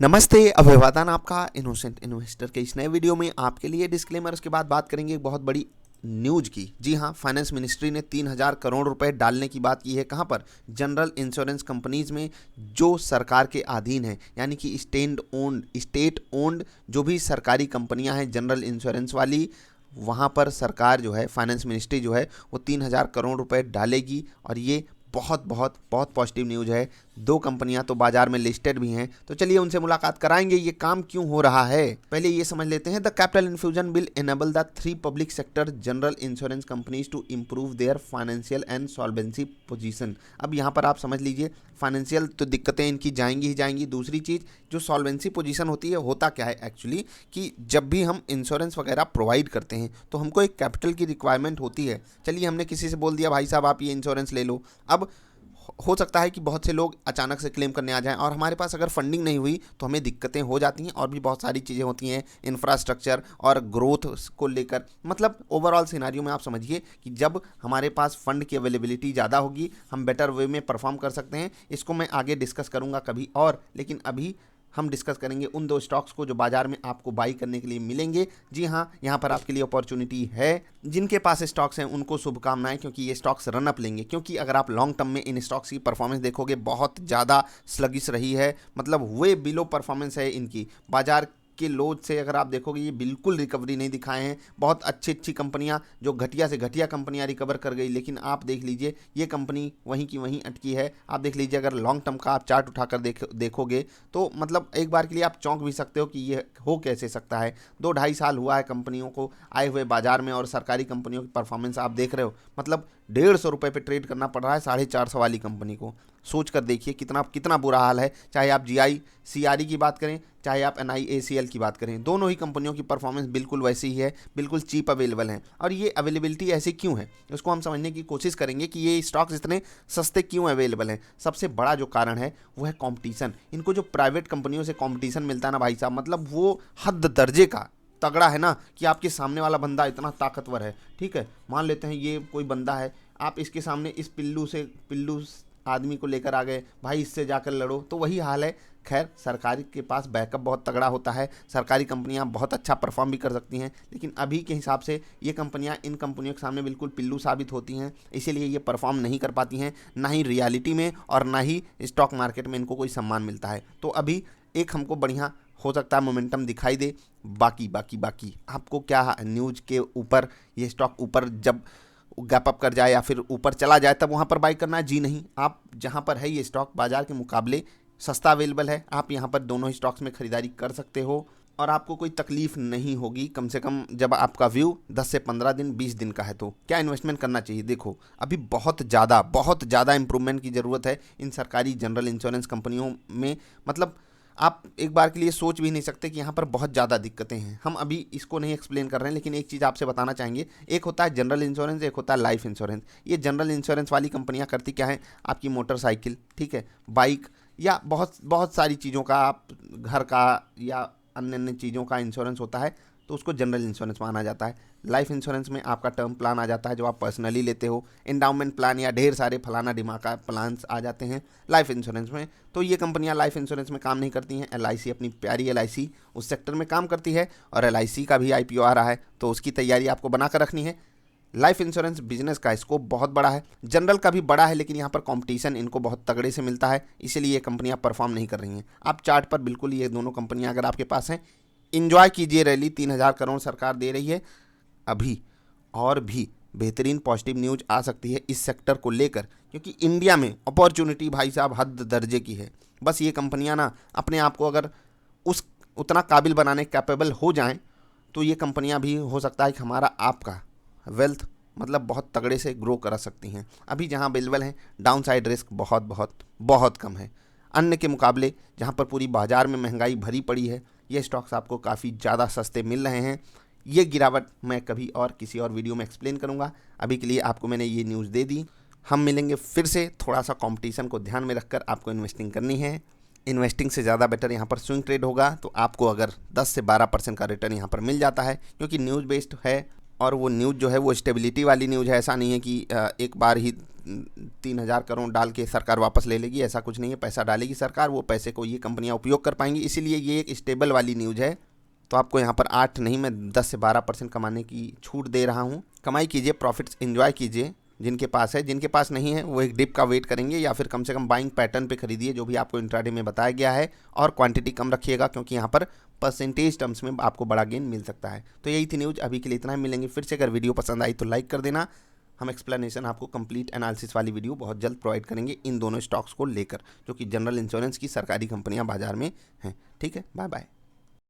नमस्ते, अभिवादन आपका इनोसेंट इन्वेस्टर के इस नए वीडियो में आपके लिए डिस्क्लेमर के बाद बात करेंगे एक बहुत बड़ी न्यूज की। जी हाँ, फाइनेंस मिनिस्ट्री ने 3,000 करोड़ रुपए डालने की बात की है। कहाँ पर? जनरल इंश्योरेंस कंपनीज में जो सरकार के अधीन है, यानी कि स्टेट ओन्ड जो भी सरकारी कंपनियां हैं जनरल इंश्योरेंस वाली, वहाँ पर सरकार जो है, फाइनेंस मिनिस्ट्री जो है वो 3,000 करोड़ रुपए डालेगी। और ये बहुत बहुत बहुत पॉजिटिव न्यूज़ है। दो कंपनियां तो बाजार में लिस्टेड भी हैं, तो चलिए उनसे मुलाकात कराएंगे ये काम क्यों हो रहा है। पहले ये समझ लेते हैं। The capital infusion will enable the 3 public sector general insurance companies to improve their financial and solvency position. अब यहाँ पर आप समझ लीजिए, फाइनेंशियल तो दिक्कतें इनकी जाएंगी ही जाएंगी। दूसरी चीज़ जो सॉल्वेंसी पोजीशन होती है, होता क्या है एक्चुअली कि जब भी हम इंश्योरेंस वगैरह प्रोवाइड करते हैं तो हमको एक कैपिटल की रिक्वायरमेंट होती है। चलिए हमने किसी से बोल दिया भाई साहब आप ये इंश्योरेंस ले लो। अब हो सकता है कि बहुत से लोग अचानक से क्लेम करने आ जाएं और हमारे पास अगर फंडिंग नहीं हुई तो हमें दिक्कतें हो जाती हैं। और भी बहुत सारी चीज़ें होती हैं इंफ्रास्ट्रक्चर और ग्रोथ को लेकर। मतलब ओवरऑल सिनारियो में आप समझिए कि जब हमारे पास फंड की अवेलेबिलिटी ज़्यादा होगी, हम बेटर वे में परफॉर्म कर सकते हैं। इसको मैं आगे डिस्कस करूँगा कभी और, लेकिन अभी हम डिस्कस करेंगे उन 2 स्टॉक्स को जो बाजार में आपको बाई करने के लिए मिलेंगे। जी हाँ, यहाँ पर आपके लिए अपॉर्चुनिटी है। जिनके पास स्टॉक्स हैं उनको शुभकामनाएं, क्योंकि ये स्टॉक्स रन अप लेंगे। क्योंकि अगर आप लॉन्ग टर्म में इन स्टॉक्स की परफॉर्मेंस देखोगे, बहुत ज़्यादा स्लगिश रही है। मतलब वे बिलो परफॉर्मेंस है इनकी। बाजार के लोज से अगर आप देखोगे ये बिल्कुल रिकवरी नहीं दिखाए हैं। बहुत अच्छी कंपनियां जो घटिया से घटिया कंपनियां रिकवर कर गई, लेकिन आप देख लीजिए ये कंपनी वहीं की वहीं अटकी है। आप देख लीजिए, अगर लॉन्ग टर्म का आप चार्ट उठाकर देखोगे तो मतलब एक बार के लिए आप चौंक भी सकते हो कि ये हो कैसे सकता है। 2-2.5 साल हुआ है कंपनियों को आए हुए बाजार में, और सरकारी कंपनियों की परफॉर्मेंस आप देख रहे हो। मतलब 150 रुपये पे ट्रेड करना पड़ रहा है 450 वाली कंपनी को। सोच कर देखिए कितना कितना बुरा हाल है। चाहे आप जीआई सीआरई की बात करें, चाहे आप एनआईएसीएल की बात करें, दोनों ही कंपनियों की परफॉर्मेंस बिल्कुल वैसी ही है, बिल्कुल चीप अवेलेबल है। और ये अवेलेबिलिटी ऐसी क्यों है, उसको हम समझने की कोशिश करेंगे कि ये स्टॉक्स इतने सस्ते क्यों अवेलेबल हैं। सबसे बड़ा जो कारण है वो है कॉम्पिटिशन। इनको जो प्राइवेट कंपनियों से कॉम्पिटिशन मिलता है ना भाई साहब, मतलब वो हद दर्जे का तगड़ा है ना, कि आपके सामने वाला बंदा इतना ताकतवर है। ठीक है, मान लेते हैं ये कोई बंदा है, आप इसके सामने इस पिल्लू आदमी को लेकर आ गए, भाई इससे जाकर लड़ो, तो वही हाल है। खैर, सरकारी के पास बैकअप बहुत तगड़ा होता है, सरकारी कंपनियां बहुत अच्छा परफॉर्म भी कर सकती हैं, लेकिन अभी के हिसाब से ये कंपनियां इन कंपनियों के सामने बिल्कुल पिल्लू साबित होती हैं। इसीलिए ये परफॉर्म नहीं कर पाती हैं, ना ही रियलिटी में और ना ही स्टॉक मार्केट में इनको कोई सम्मान मिलता है। तो अभी एक हमको बढ़िया हो सकता है मोमेंटम दिखाई दे। बाकी आपको क्या न्यूज़ के ऊपर ये स्टॉक ऊपर जब गैप अप कर जाए या फिर ऊपर चला जाए तब वहाँ पर बाई करना है? जी नहीं, आप जहाँ पर है ये स्टॉक बाजार के मुकाबले सस्ता अवेलेबल है, आप यहाँ पर दोनों ही स्टॉक्स में खरीदारी कर सकते हो और आपको कोई तकलीफ नहीं होगी। कम से कम जब आपका व्यू 10 से 15 दिन 20 दिन का है तो क्या इन्वेस्टमेंट करना चाहिए? देखो, अभी बहुत ज़्यादा इंप्रूवमेंट की ज़रूरत है इन सरकारी जनरल इंश्योरेंस कंपनियों में। मतलब आप एक बार के लिए सोच भी नहीं सकते कि यहाँ पर बहुत ज़्यादा दिक्कतें हैं। हम अभी इसको नहीं एक्सप्लेन कर रहे हैं, लेकिन एक चीज़ आपसे बताना चाहेंगे। एक होता है जनरल इंश्योरेंस, एक होता है लाइफ इंश्योरेंस। ये जनरल इंश्योरेंस वाली कंपनियाँ करती क्या है, आपकी मोटरसाइकिल, ठीक है, बाइक या बहुत बहुत सारी चीज़ों का, आप घर का या अन्य अन्य चीज़ों का इंश्योरेंस होता है, तो उसको जनरल इंश्योरेंस माना जाता है। लाइफ इंश्योरेंस में आपका टर्म प्लान आ जाता है जो आप पर्सनली लेते हो, एंडाउमेंट प्लान या ढेर सारे फलाना डिमाका प्लान्स आ जाते हैं लाइफ इंश्योरेंस में। तो ये कंपनियां लाइफ इंश्योरेंस में काम नहीं करती हैं। एलआईसी, अपनी प्यारी एलआईसी, उस सेक्टर में काम करती है और एलआईसी का भी आईपीओ आ रहा है, तो उसकी तैयारी आपको बनाकर रखनी है। लाइफ इंश्योरेंस बिजनेस का स्कोप बहुत बड़ा है, जनरल का भी बड़ा है, लेकिन यहाँ पर कंपटीशन इनको बहुत तगड़े से मिलता है, इसीलिए ये कंपनियाँ परफॉर्म नहीं कर रही हैं। आप चार्ट पर बिल्कुल ये दोनों कंपनियाँ अगर आपके पास हैं, इंजॉय कीजिए रैली। 3,000 करोड़ सरकार दे रही है। अभी और भी बेहतरीन पॉजिटिव न्यूज़ आ सकती है इस सेक्टर को लेकर, क्योंकि इंडिया में अपॉर्चुनिटी भाई साहब हद दर्जे की है। बस ये कंपनियां ना अपने आप को अगर उस उतना काबिल बनाने कैपेबल हो जाएं, तो ये कंपनियां भी हो सकता है कि हमारा आपका वेल्थ मतलब बहुत तगड़े से ग्रो करा सकती हैं। अभी जहां अवेलेबल हैं, डाउन साइड रिस्क बहुत बहुत बहुत कम है। अन्य के मुकाबले जहां पर पूरी बाजार में महंगाई भरी पड़ी है, ये स्टॉक्स आपको काफ़ी ज़्यादा सस्ते मिल रहे हैं। ये गिरावट मैं कभी और किसी और वीडियो में एक्सप्लेन करूंगा। अभी के लिए आपको मैंने ये न्यूज़ दे दी। हम मिलेंगे फिर से। थोड़ा सा कंपटीशन को ध्यान में रखकर आपको इन्वेस्टिंग करनी है। इन्वेस्टिंग से ज़्यादा बेटर यहाँ पर स्विंग ट्रेड होगा, तो आपको अगर 10 से 12% का रिटर्न यहाँ पर मिल जाता है, क्योंकि न्यूज़ बेस्ड है और वो न्यूज़ जो है वो स्टेबिलिटी वाली न्यूज़ है। ऐसा नहीं है कि एक बार ही 3,000 करोड़ डाल के सरकार वापस ले लेगी, ऐसा कुछ नहीं है। पैसा डालेगी सरकार, वो पैसे को ये कंपनियां उपयोग कर पाएंगी, इसीलिए ये एक स्टेबल वाली न्यूज़ है। तो आपको यहाँ पर 8 नहीं, मैं 10 से 12% कमाने की छूट दे रहा हूँ। कमाई कीजिए, प्रॉफिट्स एंजॉय कीजिए जिनके पास है। जिनके पास नहीं है वो एक डिप का वेट करेंगे, या फिर कम से कम बाइंग पैटर्न पे खरीदिए जो भी आपको इंट्राडे में बताया गया है, और क्वांटिटी कम रखिएगा क्योंकि यहाँ पर परसेंटेज टर्म्स में आपको बड़ा गेन मिल सकता है। तो यही थी न्यूज़, अभी के लिए इतना ही। मिलेंगे फिर से। अगर वीडियो पसंद आई तो लाइक कर देना। हम एक्सप्लेनेशन, आपको कंप्लीट एनालिसिस वाली वीडियो बहुत जल्द प्रोवाइड करेंगे इन दोनों स्टॉक्स को लेकर, जो कि जनरल इंश्योरेंस की सरकारी कंपनियां बाजार में हैं। ठीक है, बाय बाय।